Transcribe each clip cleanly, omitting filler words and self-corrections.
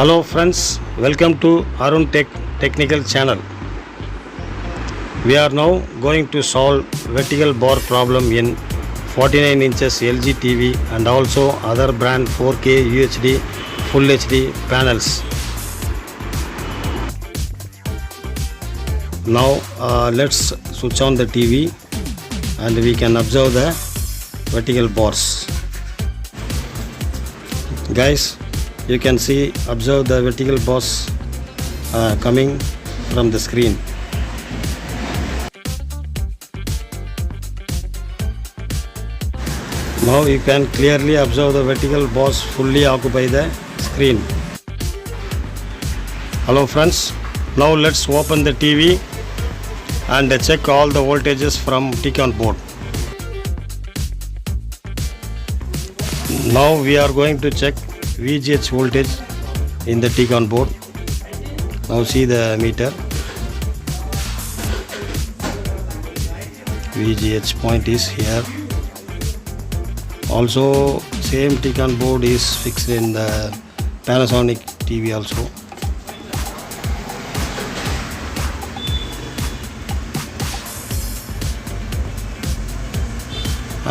Hello friends, welcome to Aruntec technical channel. We are now going to solve vertical bar problem in 49 inches LG TV and also other brand 4K UHD Full HD panels. Now let's switch on the TV and we can observe the vertical bars. Guys, you can observe the vertical bars coming from the screen. Now you can clearly observe the vertical bars fully occupy the screen. Hello friends, now let's open the TV and check all the voltages from T-con board. Now we are going to check VGH voltage in the T-con board. Now see the meter. VGH point is here. Also same T-con board is fixed in the Panasonic TV also.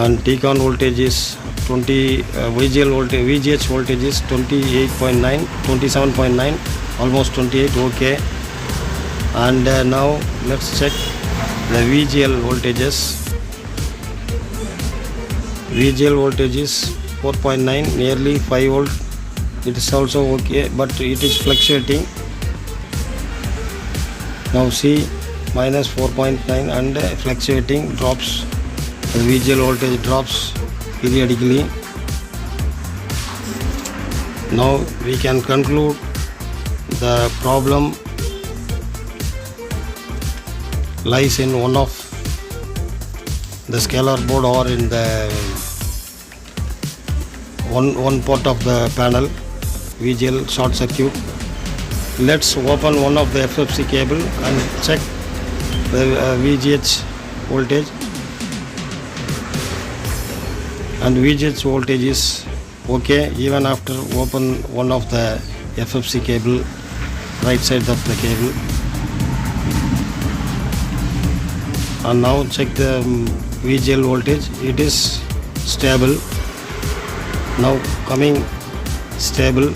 And T-con voltage is 20 VGH voltage is 28.9, 27.9, almost 28. Okay. And now let's check the VGL voltages. VGL voltage is 4.9, nearly 5 volt. It is also okay, but it is fluctuating. Now see minus 4.9 and fluctuating, drops. The VGL voltage drops periodically. Now we can conclude the problem lies in one of the scalar board or in the one part of the panel, VGL short circuit. Let's open one of the FFC cable and check the VGH voltage. And VGH voltage is okay even after open one of the FFC cable, right side of the cable. And now check the VGL voltage, it is stable. Now coming stable.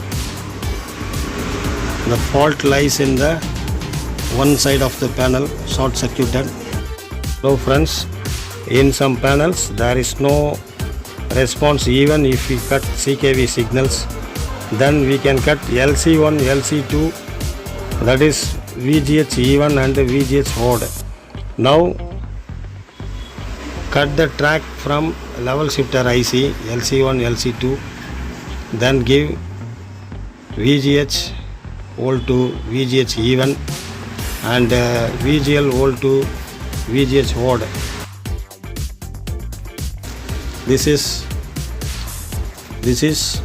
The fault lies in the one side of the panel, short circuited. So friends, in some panels there is no response even if we cut CKV signals. Then we can cut LC1, LC2, that is VGH even and VGH odd. Now cut the track from level shifter IC LC1, LC2, then give VGH old to VGH even and VGL old to VGH odd. This is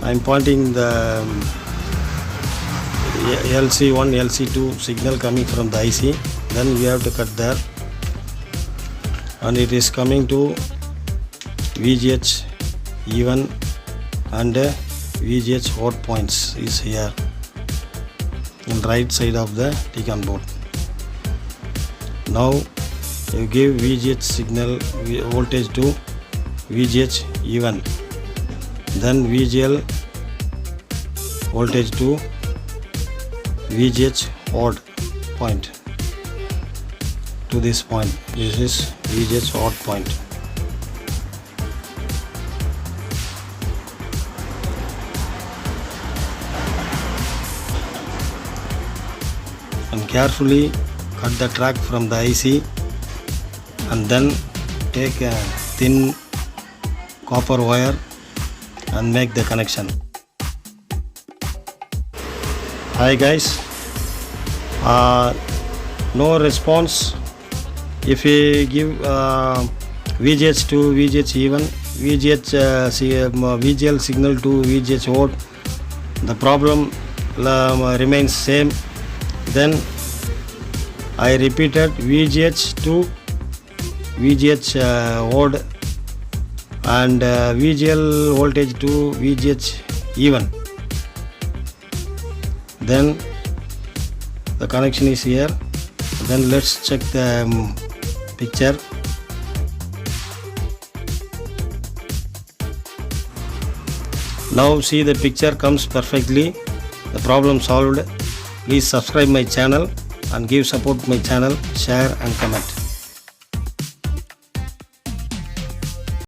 I am pointing the LC1, LC2 signal coming from the IC. Then we have to cut there, and it is coming to VGH even and VGH odd points is here in right side of the T-con board. Now you give VGH signal voltage to VGH even, then VGL voltage to VGH odd point to this point. This is VGH odd point. And carefully cut the track from the IC and then take a thin copper wire and make the connection. Hi guys, no response if we give VGH to VGH even, VGL signal to VGH odd, the problem remains same. Then I repeated VGH to VGH odd and VGL voltage to VGH even. then the connection is here. Then let's check the picture. Now see, the picture comes perfectly. The problem solved. Please subscribe my channel and give support my channel, share and comment.